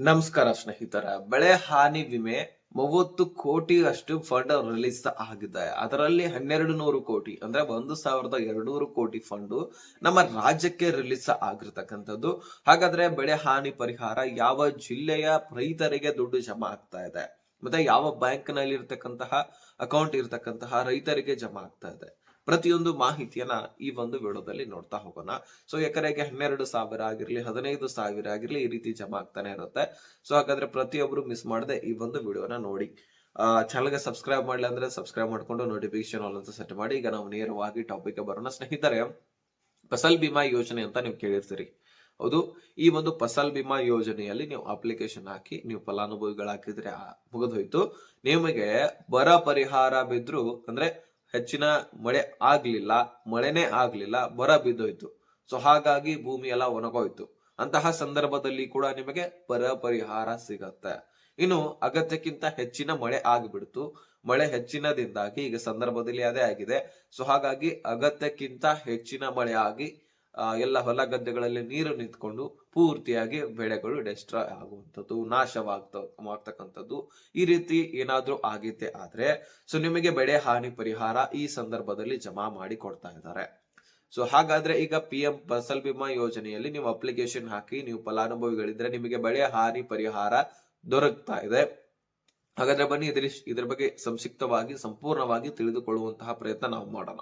ನಮಸ್ಕಾರ ಸ್ನೇಹಿತರ. ಬೆಳೆ ಹಾನಿ ವಿಮೆ 30 ಕೋಟಿ ಅಷ್ಟು ಫಂಡ್ ರಿಲೀಸ್ ಆಗಿದೆ. ಅದರಲ್ಲಿ 1200 ಕೋಟಿ ಅಂದ್ರೆ 1200 ಕೋಟಿ ಫಂಡ್ ನಮ್ಮ ರಾಜ್ಯಕ್ಕೆ ರಿಲೀಸ್ ಆಗಿರ್ತಕ್ಕಂಥದ್ದು. ಹಾಗಾದ್ರೆ ಬೆಳೆ ಹಾನಿ ಪರಿಹಾರ ಯಾವ ಜಿಲ್ಲೆಯ ರೈತರಿಗೆ ದುಡ್ಡು ಜಮಾ ಆಗ್ತಾ ಇದೆ, ಮತ್ತೆ ಯಾವ ಬ್ಯಾಂಕ್ ನಲ್ಲಿ ಇರ್ತಕ್ಕಂತಹ ಅಕೌಂಟ್ ಇರ್ತಕ್ಕಂತಹ ರೈತರಿಗೆ ಜಮಾ ಆಗ್ತಾ ಇದೆ, ಪ್ರತಿಯೊಂದು ಮಾಹಿತಿಯನ್ನ ಈ ಒಂದು ವಿಡಿಯೋದಲ್ಲಿ ನೋಡ್ತಾ ಹೋಗೋಣ. ಸೊ ಎಕರೆಗೆ 12,000 ಆಗಿರ್ಲಿ, 15,000 ಆಗಿರ್ಲಿ, ಈ ರೀತಿ ಜಮಾ ಆಗ್ತಾನೆ ಇರುತ್ತೆ. ಸೊ ಹಾಗಾದ್ರೆ ಪ್ರತಿಯೊಬ್ರು ಮಿಸ್ ಮಾಡದೆ ಈ ಒಂದು ವಿಡಿಯೋನ ನೋಡಿ. ಚಾನಲ್ಗೆ ಸಬ್ಸ್ಕ್ರೈಬ್ ಮಾಡ್ಲಿ ಅಂದ್ರೆ ಸಬ್ಸ್ಕ್ರೈಬ್ ಮಾಡ್ಕೊಂಡು ನೋಟಿಫಿಕೇಶನ್ ಆಲ್ ಅಂತ ಸೆಟ್ ಮಾಡಿ. ಈಗ ನಾವು ನೇರವಾಗಿ ಟಾಪಿಕ್ ಬರೋಣ ಸ್ನೇಹಿತರೆ. ಫಸಲ್ ಬಿಮಾ ಯೋಜನೆ ಅಂತ ನೀವು ಕೇಳಿರ್ತೀರಿ. ಹೌದು, ಈ ಒಂದು ಫಸಲ್ ಬಿಮಾ ಯೋಜನೆಯಲ್ಲಿ ನೀವು ಅಪ್ಲಿಕೇಶನ್ ಹಾಕಿ ನೀವು ಫಲಾನುಭವಿಗಳಾಗಿದ್ರೆ ಮುಗಿದೋಯ್ತು. ನಿಮಗೆ ಬರ ಪರಿಹಾರ ಬಿದ್ರು ಅಂದ್ರೆ ಹೆಚ್ಚಿನ ಮಳೆ ಆಗ್ಲಿಲ್ಲ, ಮಳೆನೇ ಆಗ್ಲಿಲ್ಲ, ಬರ ಬಿದ್ದೋಯ್ತು. ಸೊ ಹಾಗಾಗಿ ಭೂಮಿ ಎಲ್ಲ ಒಣಗೋಯ್ತು. ಅಂತಹ ಸಂದರ್ಭದಲ್ಲಿ ಕೂಡ ನಿಮಗೆ ಬರ ಪರಿಹಾರ ಸಿಗತ್ತೆ. ಇನ್ನು ಅಗತ್ಯಕ್ಕಿಂತ ಹೆಚ್ಚಿನ ಮಳೆ ಆಗ್ಬಿಡ್ತು, ಮಳೆ ಹೆಚ್ಚಿನದಿಂದಾಗಿ ಈಗ ಸಂದರ್ಭದಲ್ಲಿ ಅದೇ ಆಗಿದೆ. ಸೊ ಹಾಗಾಗಿ ಅಗತ್ಯಕ್ಕಿಂತ ಹೆಚ್ಚಿನ ಮಳೆ ಆಗಿ ಎಲ್ಲ ಹೊಲ ಗದ್ದೆಗಳಲ್ಲಿ ನೀರು ನಿಂತ್ಕೊಂಡು ಪೂರ್ತಿಯಾಗಿ ಬೆಳೆಗಳು ಡೆಸ್ಟ್ರಾಯ್ ಆಗುವಂಥದ್ದು, ನಾಶವಾಗ್ತಕ್ಕಂಥದ್ದು, ಈ ರೀತಿ ಏನಾದ್ರೂ ಆಗಿದ್ದೆ ಆದ್ರೆ ಸೊ ನಿಮಗೆ ಬೆಳೆ ಹಾನಿ ಪರಿಹಾರ ಈ ಸಂದರ್ಭದಲ್ಲಿ ಜಮಾ ಮಾಡಿ ಕೊಡ್ತಾ ಇದ್ದಾರೆ. ಸೊ ಹಾಗಾದ್ರೆ ಈಗ PM ಫಸಲ್ ಬಿಮಾ ಯೋಜನೆಯಲ್ಲಿ ನೀವು ಅಪ್ಲಿಕೇಶನ್ ಹಾಕಿ ನೀವು ಫಲಾನುಭವಿಗಳಿದ್ರೆ ನಿಮಗೆ ಬೆಳೆ ಹಾನಿ ಪರಿಹಾರ ದೊರಕ್ತಾ ಇದೆ. ಹಾಗಾದ್ರೆ ಬನ್ನಿ ಇದ್ರ ಬಗ್ಗೆ ಸಂಕ್ಷಿಪ್ತವಾಗಿ ಸಂಪೂರ್ಣವಾಗಿ ತಿಳಿದುಕೊಳ್ಳುವಂತಹ ಪ್ರಯತ್ನ ನಾವು ಮಾಡೋಣ.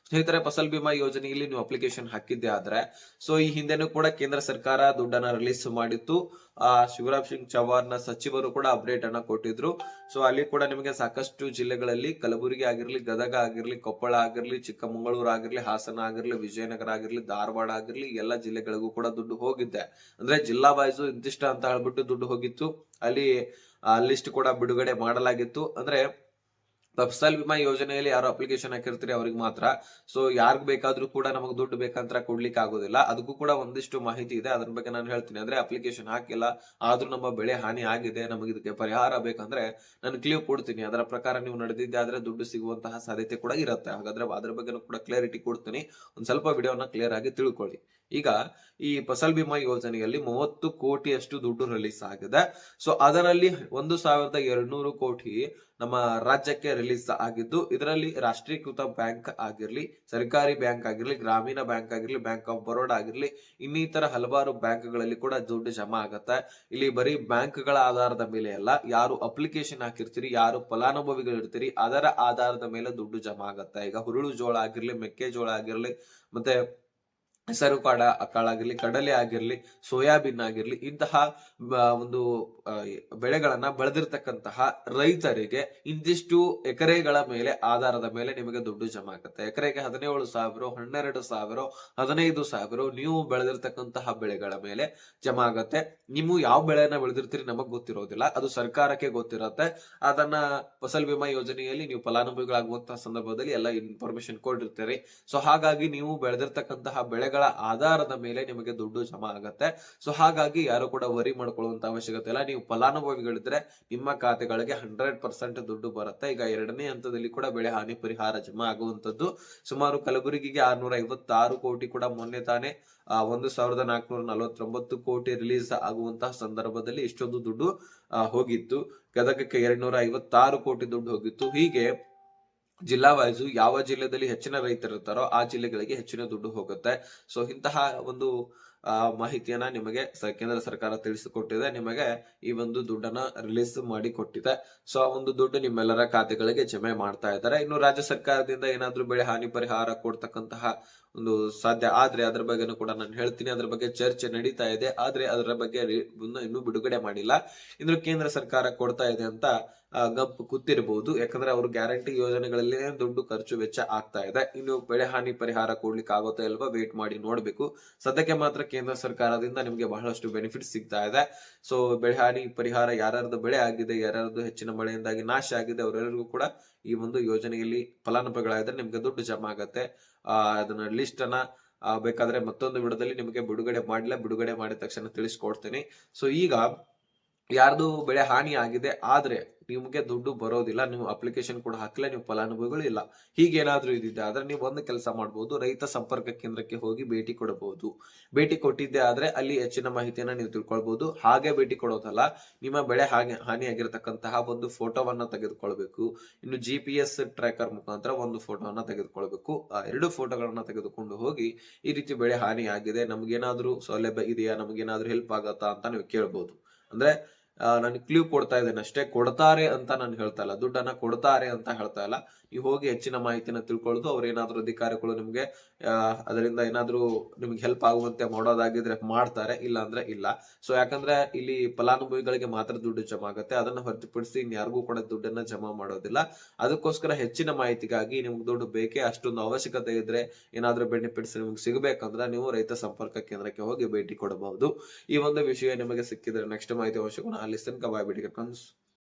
ಸ್ನೇಹಿತರೆ, ಫಸಲ್ ಬಿಮಾ ಯೋಜನೆಯಲ್ಲಿ ನೀವು ಅಪ್ಲಿಕೇಶನ್ ಹಾಕಿದ್ದೆ ಆದ್ರೆ ಸೊ ಈ ಹಿಂದೆನೂ ಕೂಡ ಕೇಂದ್ರ ಸರ್ಕಾರ ದುಡ್ಡನ್ನ ರಿಲೀಸ್ ಮಾಡಿತ್ತು. ಶಿವರಾಜ್ ಸಿಂಗ್ ಚೌಹಾಣ್ ಸಚಿವರು ಕೂಡ ಅಪ್ಡೇಟ್ ಅನ್ನ ಕೊಟ್ಟಿದ್ರು. ಸೊ ಅಲ್ಲಿ ಕೂಡ ನಿಮಗೆ ಸಾಕಷ್ಟು ಜಿಲ್ಲೆಗಳಲ್ಲಿ ಕಲಬುರಗಿ ಆಗಿರ್ಲಿ, ಗದಗ ಆಗಿರ್ಲಿ, ಕೊಪ್ಪಳ ಆಗಿರ್ಲಿ, ಚಿಕ್ಕಮಗಳೂರು ಆಗಿರ್ಲಿ, ಹಾಸನ ಆಗಿರ್ಲಿ, ವಿಜಯನಗರ ಆಗಿರ್ಲಿ, ಧಾರವಾಡ ಆಗಿರ್ಲಿ, ಎಲ್ಲ ಜಿಲ್ಲೆಗಳಿಗೂ ಕೂಡ ದುಡ್ಡು ಹೋಗಿದ್ದೆ. ಅಂದ್ರೆ ಜಿಲ್ಲಾ ವೈಸು ಇಂತಿಷ್ಟ ಅಂತ ಹೇಳ್ಬಿಟ್ಟು ದುಡ್ಡು ಹೋಗಿತ್ತು. ಅಲ್ಲಿ ಲಿಸ್ಟ್ ಕೂಡ ಬಿಡುಗಡೆ ಮಾಡಲಾಗಿತ್ತು. ಅಂದ್ರೆ ಫಸಲ್ ಬಿಮಾ ಯೋಜನೆಯಲ್ಲಿ ಯಾರು ಅಪ್ಲಿಕೇಶನ್ ಹಾಕಿರ್ತೀರಿ ಅವ್ರಿಗೆ ಮಾತ್ರ. ಸೊ ಯಾರಿಗ್ ಬೇಕಾದ್ರೂ ಕೂಡ ನಮಗೆ ದುಡ್ಡು ಬೇಕಂತ ಕೊಡ್ಲಿಕ್ಕೆ ಆಗೋದಿಲ್ಲ. ಅದಕ್ಕೂ ಕೂಡ ಒಂದಿಷ್ಟು ಮಾಹಿತಿ ಇದೆ, ಅದ್ರ ಬಗ್ಗೆ ನಾನು ಹೇಳ್ತೀನಿ. ಅಂದ್ರೆ ಅಪ್ಲಿಕೇಶನ್ ಹಾಕಿಲ್ಲ ಆದ್ರೂ ನಮ್ಮ ಬೆಳೆ ಹಾನಿ ಆಗಿದೆ, ನಮಗೆ ಇದಕ್ಕೆ ಪರಿಹಾರ ಬೇಕಂದ್ರೆ ನಾನು ಕ್ಲಿಯರ್ ಕೊಡ್ತೀನಿ. ಅದರ ಪ್ರಕಾರ ನೀವು ನಡೆದಿದ್ದೆ ಆದ್ರೆ ದುಡ್ಡು ಸಿಗುವಂತಹ ಸಾಧ್ಯತೆ ಕೂಡ ಇರುತ್ತೆ. ಹಾಗಾದ್ರೆ ಅದ್ರ ಬಗ್ಗೆ ಕೂಡ ಕ್ಲಾರಿಟಿ ಕೊಡ್ತೀನಿ. ಒಂದ್ ಸ್ವಲ್ಪ ವಿಡಿಯೋನ ಕ್ಲಿಯರ್ ಆಗಿ ತಿಳ್ಕೊಳ್ಳಿ. ಈಗ ಈ ಫಸಲ್ ಬಿಮಾ ಯೋಜನೆಯಲ್ಲಿ 30 ಕೋಟಿಯಷ್ಟು ದುಡ್ಡು ರಿಲೀಸ್ ಆಗಿದೆ. ಸೊ ಅದರಲ್ಲಿ 1,200 ಕೋಟಿ ನಮ್ಮ ರಾಜ್ಯಕ್ಕೆ ರಿಲೀಸ್ ಆಗಿದ್ದು, ಇದರಲ್ಲಿ ರಾಷ್ಟ್ರೀಕೃತ ಬ್ಯಾಂಕ್ ಆಗಿರ್ಲಿ, ಸರ್ಕಾರಿ ಬ್ಯಾಂಕ್ ಆಗಿರ್ಲಿ, ಗ್ರಾಮೀಣ ಬ್ಯಾಂಕ್ ಆಗಿರ್ಲಿ, ಬ್ಯಾಂಕ್ ಆಫ್ ಬರೋಡಾ ಆಗಿರ್ಲಿ, ಇನ್ನಿತರ ಹಲವಾರು ಬ್ಯಾಂಕ್ ಗಳಲ್ಲಿ ಕೂಡ ದುಡ್ಡು ಜಮಾ ಆಗತ್ತೆ. ಇಲ್ಲಿ ಬರೀ ಬ್ಯಾಂಕ್ ಗಳ ಆಧಾರದ ಮೇಲೆ ಅಲ್ಲ, ಯಾರು ಅಪ್ಲಿಕೇಶನ್ ಹಾಕಿರ್ತೀರಿ, ಯಾರು ಫಲಾನುಭವಿಗಳಿರ್ತೀರಿ ಅದರ ಆಧಾರದ ಮೇಲೆ ದುಡ್ಡು ಜಮಾ ಆಗತ್ತೆ. ಈಗ ಹುರುಳು ಜೋಳ ಆಗಿರ್ಲಿ, ಮೆಕ್ಕೆಜೋಳ ಆಗಿರ್ಲಿ, ಮತ್ತೆ ಹೆಸರು ಕಾಳಾಗಿರ್ಲಿ, ಕಡಲೆ ಆಗಿರ್ಲಿ, ಸೋಯಾಬೀನ್ ಆಗಿರ್ಲಿ, ಇಂತಹ ಒಂದು ಬೆಳೆಗಳನ್ನ ಬೆಳೆದಿರ್ತಕ್ಕಂತಹ ರೈತರಿಗೆ ಇಂತಿಷ್ಟು ಎಕರೆಗಳ ಮೇಲೆ ಆಧಾರದ ಮೇಲೆ ನಿಮಗೆ ದುಡ್ಡು ಜಮಾ ಆಗುತ್ತೆ. ಎಕರೆಗೆ 17,000, 12,000, 15,000 ನೀವು ಬೆಳೆದಿರ್ತಕ್ಕಂತಹ ಬೆಳೆಗಳ ಮೇಲೆ ಜಮಾ ಆಗತ್ತೆ. ನೀವು ಯಾವ ಬೆಳೆಯನ್ನ ಬೆಳೆದಿರ್ತೀರಿ ನಮಗ್ ಗೊತ್ತಿರೋದಿಲ್ಲ, ಅದು ಸರ್ಕಾರಕ್ಕೆ ಗೊತ್ತಿರತ್ತೆ. ಅದನ್ನ ಫಸಲ್ ಬಿಮಾ ಯೋಜನೆಯಲ್ಲಿ ನೀವು ಫಲಾನುಭವಿಗಳಾಗುವಂತಹ ಸಂದರ್ಭದಲ್ಲಿ ಎಲ್ಲ ಇನ್ಫಾರ್ಮೇಶನ್ ಕೊಟ್ಟಿರ್ತೀರಿ. ಸೊ ಹಾಗಾಗಿ ನೀವು ಬೆಳೆದಿರ್ತಕ್ಕಂತಹ ಬೆಳೆಗಳ ಆಧಾರದ ಮೇಲೆ ನಿಮಗೆ ದುಡ್ಡು ಜಮಾ ಆಗತ್ತೆ. ಸೊ ಹಾಗಾಗಿ ಯಾರು ಕೂಡ ವರಿ ಮಾಡ್ಕೊಳ್ಳುವಂತ ಅವಶ್ಯಕತೆ ಇಲ್ಲ. ನೀವು ಫಲಾನುಭವಿಗಳಿದ್ರೆ ನಿಮ್ಮ ಖಾತೆಗಳಿಗೆ 100% ದುಡ್ಡು ಬರುತ್ತೆ. ಈಗ ಎರಡನೇ ಹಂತದಲ್ಲಿ ಕೂಡ ಬೆಳೆ ಹಾನಿ ಪರಿಹಾರ ಜಮಾ ಆಗುವಂತದ್ದು. ಸುಮಾರು ಕಲಬುರಗಿಗೆ 656 ಕೋಟಿ ಕೂಡ ಮೊನ್ನೆ ತಾನೇ 1,449 ಕೋಟಿ ರಿಲೀಸ್ ಆಗುವಂತಹ ಸಂದರ್ಭದಲ್ಲಿ ಇಷ್ಟೊಂದು ದುಡ್ಡು ಹೋಗಿತ್ತು. ಗದಗಕ್ಕೆ 256 ಕೋಟಿ ದುಡ್ಡು ಹೋಗಿತ್ತು. ಹೀಗೆ ಜಿಲ್ಲಾ ವೈಸು ಯಾವ ಜಿಲ್ಲೆಯಲ್ಲಿ ಹೆಚ್ಚಿನ ರೈತರು ಇರ್ತಾರೋ ಆ ಜಿಲ್ಲೆಗಳಿಗೆ ಹೆಚ್ಚಿನ ದುಡ್ಡು ಹೋಗುತ್ತೆ. ಸೊ ಇಂತಹ ಒಂದು ಮಾಹಿತಿಯನ್ನ ನಿಮಗೆ ಕೇಂದ್ರ ಸರ್ಕಾರ ತಿಳಿಸಿಕೊಟ್ಟಿದೆ. ನಿಮಗೆ ಈ ಒಂದು ದುಡ್ಡನ್ನ ರಿಲೀಸ್ ಮಾಡಿ ಕೊಟ್ಟಿದೆ. ಸೊ ಆ ಒಂದು ದುಡ್ಡು ನಿಮ್ಮೆಲ್ಲರ ಖಾತೆಗಳಿಗೆ ಜಮೆ ಮಾಡ್ತಾ ಇದ್ದಾರೆ. ಇನ್ನು ರಾಜ್ಯ ಸರ್ಕಾರದಿಂದ ಏನಾದ್ರೂ ಬೆಳೆ ಹಾನಿ ಪರಿಹಾರ ಕೊಡ್ತಕ್ಕಂತಹ ಒಂದು ಸಾಧ್ಯ ಆದ್ರೆ ಅದ್ರ ಬಗ್ಗೆನೂ ಕೂಡ ನಾನು ಹೇಳ್ತೀನಿ. ಅದ್ರ ಬಗ್ಗೆ ಚರ್ಚೆ ನಡೀತಾ ಇದೆ, ಆದ್ರೆ ಅದರ ಬಗ್ಗೆ ಇನ್ನೂ ಬಿಡುಗಡೆ ಮಾಡಿಲ್ಲ. ಇನ್ನು ಕೇಂದ್ರ ಸರ್ಕಾರ ಕೊಡ್ತಾ ಇದೆ ಅಂತ ಗಪ್ ಕೂತಿರಬಹುದು. ಯಾಕಂದ್ರೆ ಅವರು ಗ್ಯಾರಂಟಿ ಯೋಜನೆಗಳಲ್ಲಿ ದುಡ್ಡು ಖರ್ಚು ವೆಚ್ಚ ಆಗ್ತಾ ಇದೆ. ಇನ್ನು ಬೆಳೆ ಹಾನಿ ಪರಿಹಾರ ಕೊಡ್ಲಿಕ್ಕೆ ಆಗುತ್ತೆ ಅಲ್ವಾ, ವೇಟ್ ಮಾಡಿ ನೋಡ್ಬೇಕು. ಸದ್ಯಕ್ಕೆ ಮಾತ್ರ ಕೇಂದ್ರ ಸರ್ಕಾರದಿಂದ ನಿಮಗೆ ಬಹಳಷ್ಟು ಬೆನಿಫಿಟ್ ಸಿಗ್ತಾ ಇದೆ. ಸೊ ಬೆಳೆ ಹಾನಿ ಪರಿಹಾರ ಯಾರ್ಯಾರ್ದು ಬೆಳೆ ಆಗಿದೆ, ಯಾರ್ಯಾರ್ದು ಹೆಚ್ಚಿನ ಮಳೆಯಿಂದಾಗಿ ನಾಶ ಆಗಿದೆ ಅವರೆಲ್ಲರಿಗೂ ಕೂಡ ಈ ಒಂದು ಯೋಜನೆಯಲ್ಲಿ ಫಲಾನುಭವಿಗಳಾಗಿದ್ರೆ ನಿಮ್ಗೆ ದುಡ್ಡು ಜಮಾ ಆಗತ್ತೆ. ಅದನ್ನ ಲಿಸ್ಟ್ ಅನ್ನ ಬೇಕಾದ್ರೆ ಮತ್ತೊಂದು ವಿಡಿಯೋದಲ್ಲಿ ನಿಮಗೆ ಬಿಡುಗಡೆ ಮಾಡಿದ ತಕ್ಷಣ ತಿಳಿಸ್ಕೊಡ್ತೀನಿ. ಸೊ ಈಗ ಯಾರ್ದು ಬೆಳೆ ಹಾನಿ ಆಗಿದೆ ಆದ್ರೆ ನಿಮ್ಗೆ ದುಡ್ಡು ಬರೋದಿಲ್ಲ, ನೀವು ಅಪ್ಲಿಕೇಶನ್ ಕೂಡ ಹಾಕಲ್ಲ, ನೀವು ಫಲಾನುಭವಿಗಳು ಇಲ್ಲ, ಹೀಗೇನಾದ್ರೂ ಇದಿದೆ ಆದ್ರೆ ನೀವು ಒಂದು ಕೆಲಸ ಮಾಡಬಹುದು, ರೈತ ಸಂಪರ್ಕ ಕೇಂದ್ರಕ್ಕೆ ಹೋಗಿ ಭೇಟಿ ಕೊಡಬಹುದು. ಭೇಟಿ ಕೊಟ್ಟಿದ್ದೆ ಆದ್ರೆ ಅಲ್ಲಿ ಹೆಚ್ಚಿನ ಮಾಹಿತಿಯನ್ನ ನೀವು ತಿಳ್ಕೊಳ್ಬಹುದು. ಹಾಗೆ ಭೇಟಿ ಕೊಡೋದಲ್ಲ, ನಿಮ್ಮ ಬೆಳೆ ಹಾನಿಯಾಗಿರ್ತಕ್ಕಂತಹ ಒಂದು ಫೋಟೋವನ್ನ ತೆಗೆದುಕೊಳ್ಬೇಕು. ಇನ್ನು GPS ಟ್ರ್ಯಾಕರ್ ಮುಖಾಂತರ ಒಂದು ಫೋಟೋವನ್ನ ತೆಗೆದುಕೊಳ್ಬೇಕು. ಆ 2 ಫೋಟೋಗಳನ್ನ ತೆಗೆದುಕೊಂಡು ಹೋಗಿ ಈ ರೀತಿ ಬೆಳೆ ಹಾನಿ ಆಗಿದೆ, ನಮ್ಗೇನಾದ್ರೂ ಸೌಲಭ್ಯ ಇದೆಯಾ, ನಮ್ಗೇನಾದ್ರೂ ಹೆಲ್ಪ್ ಆಗತ್ತಾ ಅಂತ ನೀವು ಕೇಳ್ಬಹುದು. ಅಂದ್ರೆ ನಾನು ಕ್ಲೂ ಕೊಡ್ತಾ ಇದ್ದೇನೆ ಅಷ್ಟೇ, ಕೊಡ್ತಾರೆ ಅಂತ ನಾನು ಹೇಳ್ತಾ ಇಲ್ಲ, ದುಡ್ಡನ್ನ ಕೊಡ್ತಾರೆ ಅಂತ ಹೇಳ್ತಾ ಇಲ್ಲ. ನೀವು ಹೋಗಿ ಹೆಚ್ಚಿನ ಮಾಹಿತಿನ ತಿಳ್ಕೊಳ್ಳೋದು, ಅವ್ರ ಏನಾದ್ರು ಅಧಿಕಾರಿಗಳು ನಿಮ್ಗೆ ಅದರಿಂದ ಏನಾದ್ರು ನಿಮ್ಗೆ ಹೆಲ್ಪ್ ಆಗುವಂತೆ ಮಾಡೋದಾಗಿದ್ರೆ ಮಾಡ್ತಾರೆ, ಇಲ್ಲ ಅಂದ್ರೆ ಇಲ್ಲ. ಸೊ ಯಾಕಂದ್ರೆ ಇಲ್ಲಿ ಫಲಾನುಭವಿಗಳಿಗೆ ಮಾತ್ರ ದುಡ್ಡು ಜಮಾ ಆಗುತ್ತೆ, ಅದನ್ನ ಹೊರತುಪಡಿಸಿ ಇನ್ಯಾರಿಗೂ ಕೂಡ ದುಡ್ಡನ್ನ ಜಮಾ ಮಾಡೋದಿಲ್ಲ. ಅದಕ್ಕೋಸ್ಕರ ಹೆಚ್ಚಿನ ಮಾಹಿತಿಗಾಗಿ ನಿಮ್ಗೆ ದುಡ್ಡು ಬೇಕೇ, ಅಷ್ಟೊಂದು ಅವಶ್ಯಕತೆ ಇದ್ರೆ, ಏನಾದ್ರೂ ಬೆನಿಫಿಟ್ಸ್ ನಿಮ್ಗೆ ಸಿಗಬೇಕಂದ್ರೆ ನೀವು ರೈತ ಸಂಪರ್ಕ ಕೇಂದ್ರಕ್ಕೆ ಹೋಗಿ ಭೇಟಿ ಕೊಡಬಹುದು. ಈ ಒಂದು ವಿಷಯ ನಿಮಗೆ ಸಿಕ್ಕಿದ್ರೆ ನೆಕ್ಸ್ಟ್ ಮಾಹಿತಿ ಅವಶ್ಯಕ ಲಿಸನ್ ಕಬಾಯ್ ಬಿಡಿ